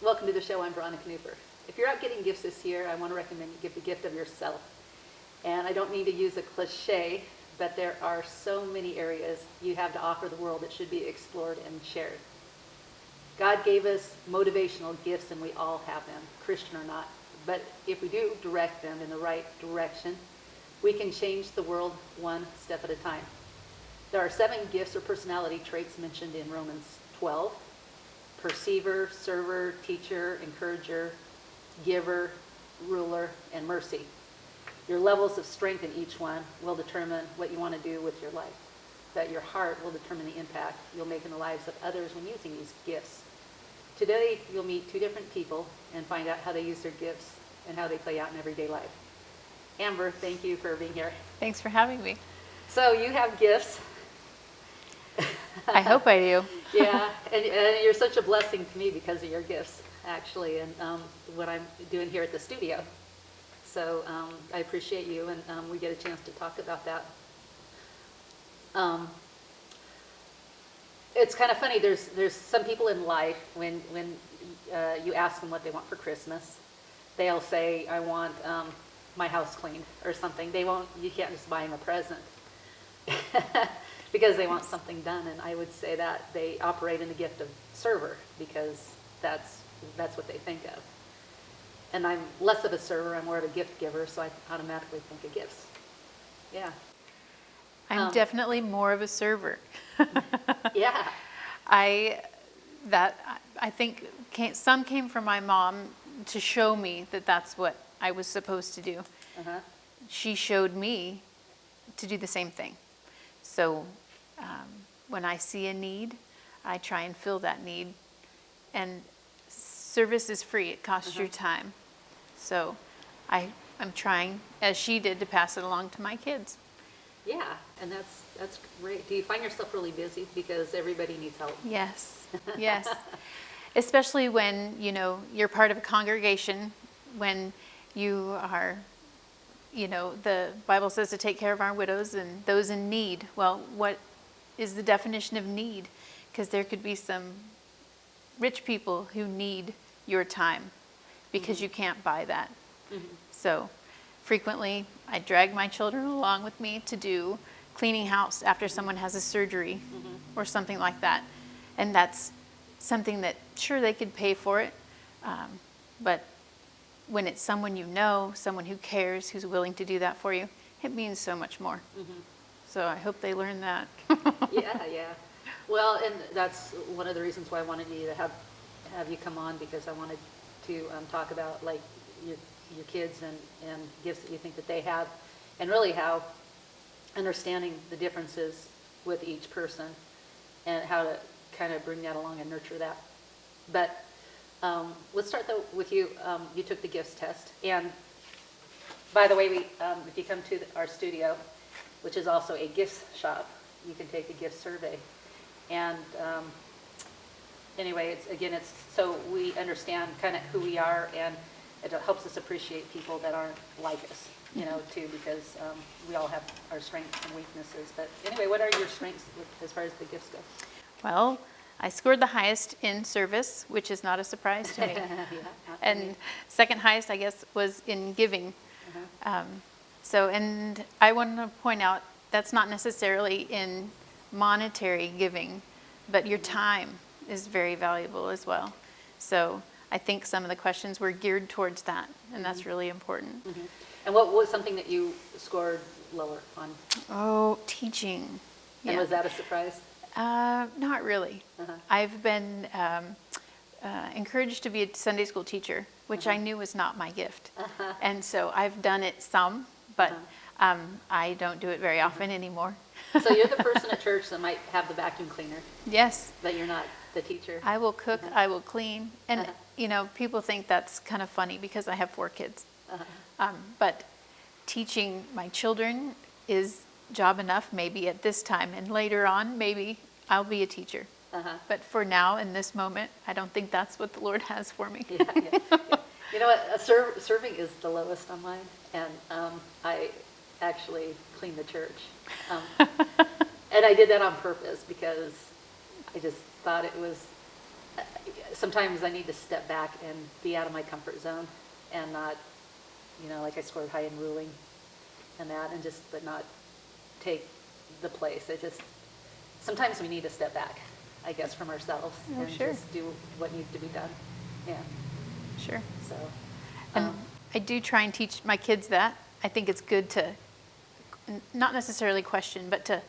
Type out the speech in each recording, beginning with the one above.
Welcome to the show. I'm Veronica. If you're out getting gifts this year, I want to recommend you give the gift of yourself. And I don't mean to use a cliche, but there are so many areas you have to offer the world that should be explored and shared. God gave us motivational gifts, and we all have them, Christian or not. But if we do direct them in the right direction, we can change the world one step at a time. There are 7 gifts or personality traits mentioned in Romans 12. Perceiver, server, teacher, encourager, giver, ruler, and mercy. Your levels of strength in each one will determine what you want to do with your life. But your heart will determine the impact you'll make in the lives of others when using these gifts. Today, you'll meet 2 different people and find out how they use their gifts and how they play out in everyday life. Amber, thank you for being here. Thanks for having me. So you have gifts. I hope I do. Yeah, and you're such a blessing to me because of your gifts, actually, and what I'm doing here at the studio. So I appreciate you, and we get a chance to talk about that. It's kind of funny. There's some people in life when you ask them what they want for Christmas, they'll say, "I want my house cleaned," or something. You can't just buy them a present. Because they want something done, and I would say that they operate in the gift of server because that's what they think of. And I'm less of a server, I'm more of a gift giver, so I automatically think of gifts. Yeah. I'm definitely more of a server. Yeah. I think some came from my mom to show me that that's what I was supposed to do. Uh-huh. She showed me to do the same thing. So when I see a need, I try and fill that need. And service is free. It costs your time. So I'm trying, as she did, to pass it along to my kids. Yeah, and that's great. Do you find yourself really busy because everybody needs help? Yes, yes. Especially when, you're part of a congregation, when you are, the Bible says to take care of our widows and those in need. Well, what is the definition of need? Because there could be some rich people who need your time because you can't buy that. Mm-hmm. So frequently I drag my children along with me to do cleaning house after someone has a surgery or something like that. And that's something that, sure, they could pay for it, but when it's someone someone who cares, who's willing to do that for you, it means so much more. Mm-hmm. So I hope they learn that. Yeah. Well, and that's one of the reasons why I wanted you to have you come on, because I wanted to talk about like your kids and gifts that you think that they have, and really how understanding the differences with each person and how to kind of bring that along and nurture that. But let's start though with you. You took the gifts test, and by the way, if you come to our studio, which is also a Gifts Shoppe, you can take the Gifts Survey. And anyway, it's so we understand kind of who we are, and it helps us appreciate people that aren't like us, too, because we all have our strengths and weaknesses. But anyway, what are your strengths as far as the gifts go? Well, I scored the highest in service, which is not a surprise to me. Yeah, and second highest, I guess, was in giving. And I want to point out that's not necessarily in monetary giving, but your time is very valuable as well. So I think some of the questions were geared towards that, and that's really important. Mm-hmm. And what was something that you scored lower on? Oh, teaching. And was that a surprise? Not really. I've been encouraged to be a Sunday school teacher, which I knew was not my gift. And so I've done it some, but I don't do it very often anymore. So you're the person at church that might have the vacuum cleaner. Yes. But you're not the teacher. I will cook, I will clean. And, people think that's kind of funny because I have 4 kids. But teaching my children is job enough maybe at this time, and later on maybe I'll be a teacher. But for now, in this moment, I don't think that's what the Lord has for me. Yeah. You know what, serving is the lowest on mine, and I actually clean the church. And I did that on purpose because I just thought it was sometimes I need to step back and be out of my comfort zone and not, like I scored high in ruling and that, and but not take the place. Sometimes we need to step back, I guess, from ourselves and sure. just do what needs to be done. Yeah. Sure. So, And I do try and teach my kids that. I think it's good to not necessarily question, but to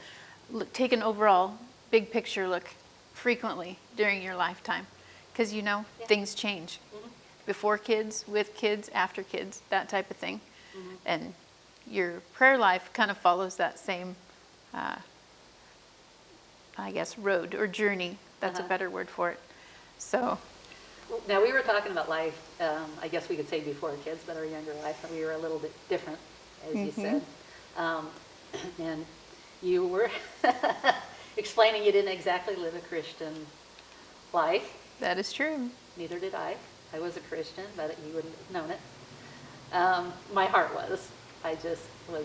take an overall big picture look frequently during your lifetime. Because things change. Mm-hmm. Before kids, with kids, after kids, that type of thing. Mm-hmm. And your prayer life kind of follows that same, I guess, road or journey. That's a better word for it. So. Now, we were talking about life, I guess we could say before kids, but our younger life, we were a little bit different, as you said. And you were explaining you didn't exactly live a Christian life. That is true. Neither did I. I was a Christian, but you wouldn't have known it. My heart was. I just was,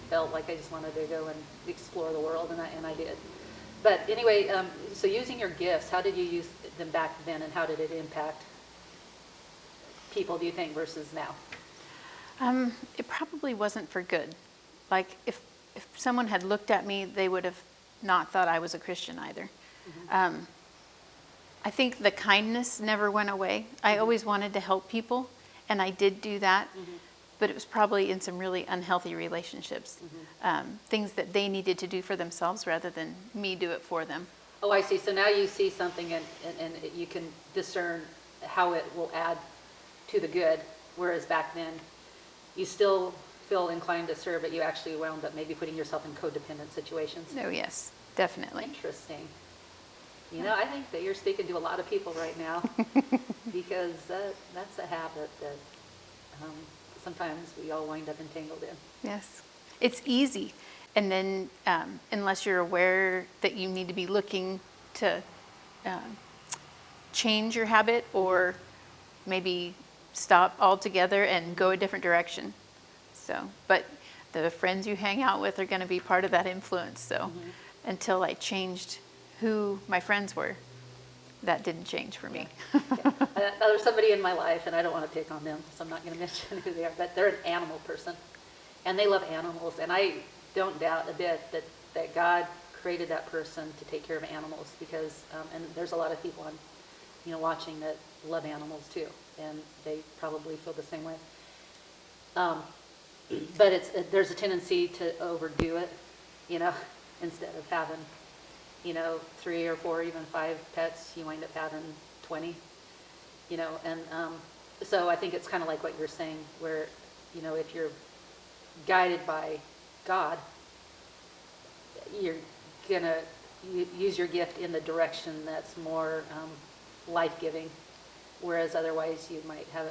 felt like I just wanted to go and explore the world, and I did. But anyway, so using your gifts, how did you use them back then, and how did it impact people, do you think, versus now? It probably wasn't for good. Like, if someone had looked at me, they would have not thought I was a Christian either. Mm-hmm. I think the kindness never went away. I Mm-hmm. always wanted to help people, and I did do that. Mm-hmm. But it was probably in some really unhealthy relationships. Mm-hmm. Things that they needed to do for themselves rather than me do it for them. Oh, I see. So now you see something and you can discern how it will add to the good, whereas back then you still feel inclined to serve, but you actually wound up maybe putting yourself in codependent situations. Oh, yes, definitely. Interesting. I think that you're speaking to a lot of people right now because that's a habit that sometimes we all wind up entangled in. Yes, it's easy. And then unless you're aware that you need to be looking to change your habit or maybe stop altogether and go a different direction. So, but the friends you hang out with are going to be part of that influence. So until I changed who my friends were, that didn't change for me. Okay. Now there's somebody in my life, and I don't want to pick on them, so I'm not going to mention who they are, but they're an animal person, and they love animals, and I don't doubt a bit that God created that person to take care of animals because, and there's a lot of people watching that love animals too, and they probably feel the same way. But there's a tendency to overdo it, instead of having 3 or 4, even 5 pets, you wind up having 20, and so I think it's kind of like what you're saying, where, if you're guided by God, you're gonna use your gift in the direction that's more life-giving, whereas otherwise you might have,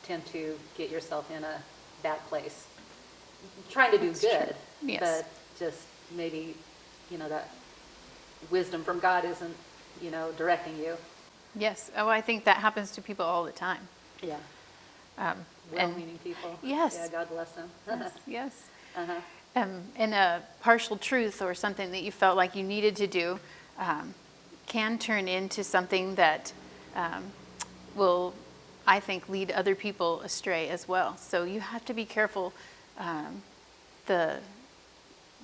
tend to get yourself in a bad place, trying to do That's good, true. Yes. but just maybe that wisdom from God isn't, directing you. Yes. Oh, I think that happens to people all the time. Yeah. Well-meaning people. Yes. Yeah, God bless them. Yes. Uh-huh. And a partial truth or something that you felt like you needed to do can turn into something that will, I think, lead other people astray as well. So you have to be careful.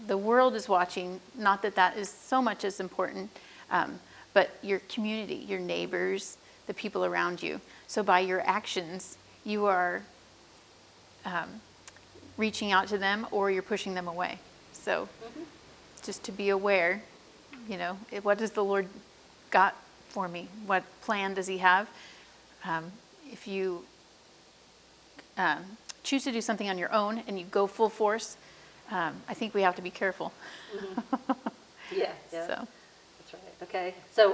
The world is watching, not that is so much as important, but your community, your neighbors, the people around you. So by your actions, you are reaching out to them or you're pushing them away. So just to be aware, what does the Lord got for me? What plan does he have? If you choose to do something on your own and you go full force, I think we have to be careful. Yeah. So. That's right. Okay. So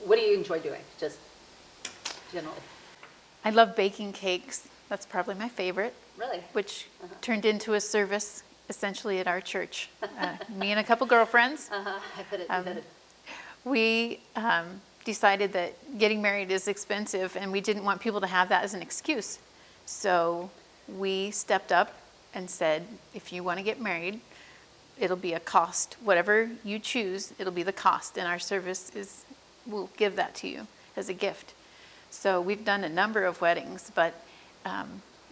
what do you enjoy doing, just generally? I love baking cakes. That's probably my favorite. Really? Which turned into a service essentially at our church. Me and a couple girlfriends. I bet it did. We decided that getting married is expensive and we didn't want people to have that as an excuse. So we stepped up and said, if you want to get married, it'll be a cost. Whatever you choose, it'll be the cost, and our service we'll give that to you as a gift. So we've done a number of weddings, but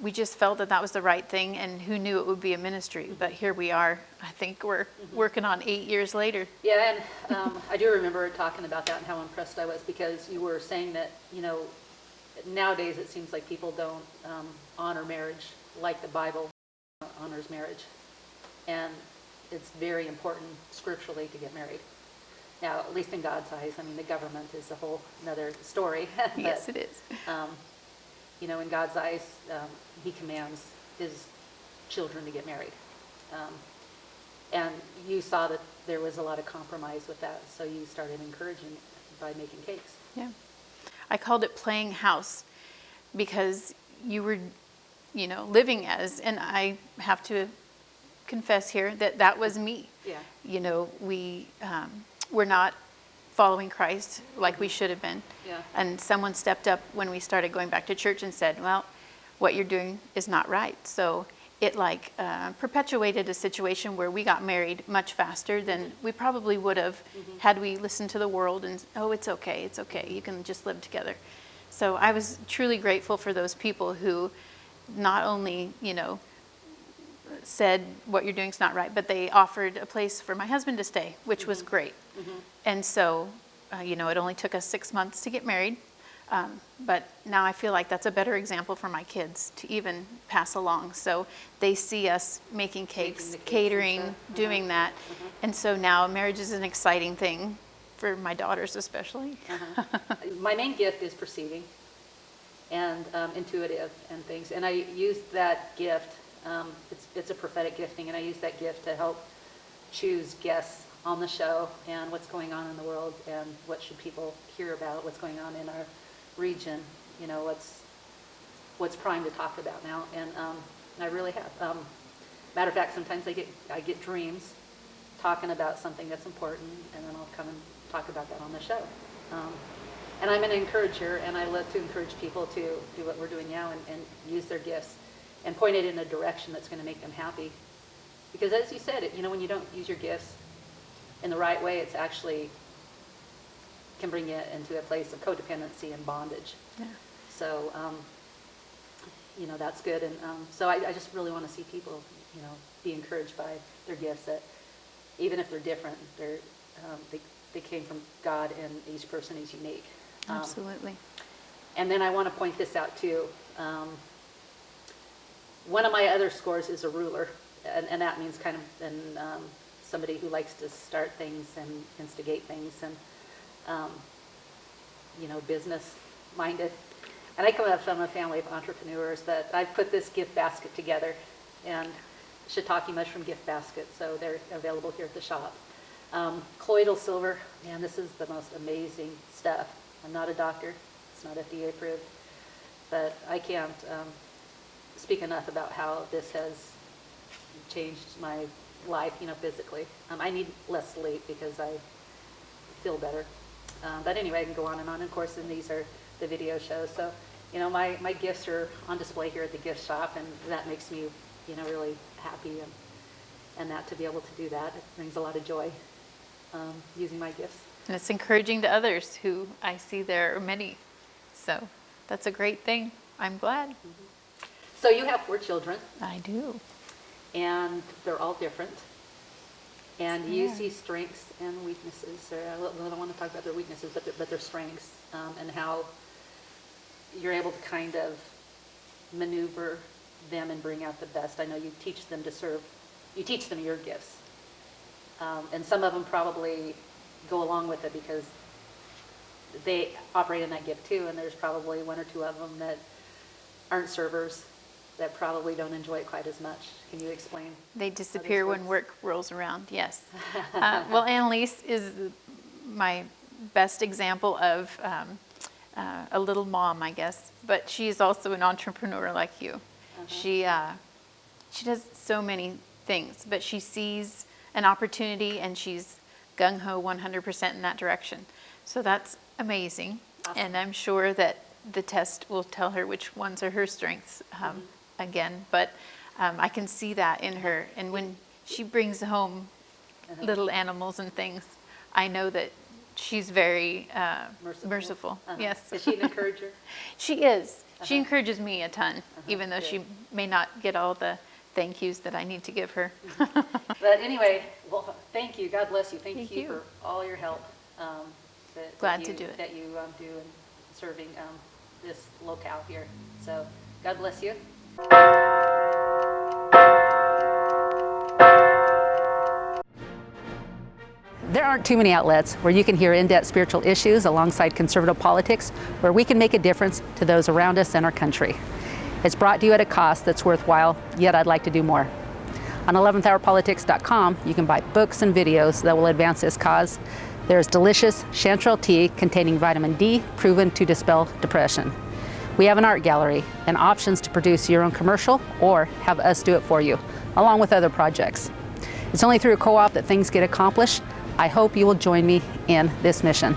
we just felt that was the right thing, and who knew it would be a ministry. But here we are. I think we're working on 8 years later. Yeah, and I do remember talking about that and how impressed I was, because you were saying that, nowadays it seems like people don't honor marriage like the Bible honors marriage. And it's very important scripturally to get married. Now, at least in God's eyes. I mean, the government is a whole another story. But, Yes, it is. In God's eyes, he commands his children to get married. And you saw that there was a lot of compromise with that, so you started encouraging by making cakes. Yeah. I called it playing house, because you were, living as, and I have to confess here that was me. Yeah. We're not following Christ like we should have been. Yeah. And someone stepped up when we started going back to church and said, well, what you're doing is not right. So it perpetuated a situation where we got married much faster than we probably would have had we listened to the world and, oh, it's okay, you can just live together. So I was truly grateful for those people who not only, said what you're doing is not right, but they offered a place for my husband to stay, which was great. And so, it only took us 6 months to get married. But now I feel like that's a better example for my kids to even pass along. So they see us making cakes, catering, doing that. And so now marriage is an exciting thing for my daughters especially. My main gift is perceiving and intuitive and things. And I use that gift, it's a prophetic gifting, and I use that gift to help choose guests on the show and what's going on in the world and what should people hear about, what's going on in our region, what's prime to talk about now. And I really have. Matter of fact, sometimes I get dreams talking about something that's important, and then I'll come and talk about that on the show. And I'm an encourager, and I love to encourage people to do what we're doing now and use their gifts and point it in a direction that's going to make them happy. Because as you said, when you don't use your gifts in the right way, it's actually can bring you into a place of codependency and bondage. Yeah. So, that's good. And so I just really want to see people, be encouraged by their gifts, that even if they're different, they came from God, and each person is unique. Absolutely. And then I want to point this out too. One of my other scores is a ruler, and that means kind of somebody who likes to start things and instigate things and business-minded. And I come up from a family of entrepreneurs that I've put this gift basket together, and shiitake mushroom gift basket, so they're available here at the shop. Colloidal silver, man, this is the most amazing stuff. I'm not a doctor, it's not FDA approved, but I can't speak enough about how this has changed my life, physically. I need less sleep because I feel better. But anyway, I can go on. And of course, and these are the video shows. So, my gifts are on display here at the gift shop, and that makes me, really happy. And that to be able to do that, it brings a lot of joy using my gifts. And it's encouraging to others who I see there are many. So that's a great thing. I'm glad. So you have 4 children. I do. And they're all different. And you see strengths and weaknesses. I don't want to talk about their weaknesses, but their strengths, and how you're able to kind of maneuver them and bring out the best. I know you teach them to serve. You teach them your gifts. And some of them probably go along with it because they operate in that gift too, and there's probably 1 or 2 of them that aren't servers that probably don't enjoy it quite as much. Can you explain? They disappear when work rolls around, yes. Well, Annalise is my best example of a little mom, I guess, but she's also an entrepreneur like you. She does so many things, but she sees an opportunity and she's gung-ho 100% in that direction. So that's amazing. Awesome. And I'm sure that the test will tell her which ones are her strengths again, but I can see that in her. And when she brings home little animals and things, I know that she's very merciful. Yes. Is she an encourager? She is. She encourages me a ton, even though she may not get all the thank yous that I need to give her. But anyway, well, thank you. God bless you. Thank you you. for all your help. Glad to do it. That you do in serving this locale here. So God bless you. There aren't too many outlets where you can hear in-depth spiritual issues alongside conservative politics, where we can make a difference to those around us and our country. It's brought to you at a cost that's worthwhile, yet I'd like to do more. On 11thhourpolitics.com, you can buy books and videos that will advance this cause. There's delicious chanterelle tea containing vitamin D, proven to dispel depression. We have an art gallery and options to produce your own commercial or have us do it for you, along with other projects. It's only through a co-op that things get accomplished. I hope you will join me in this mission.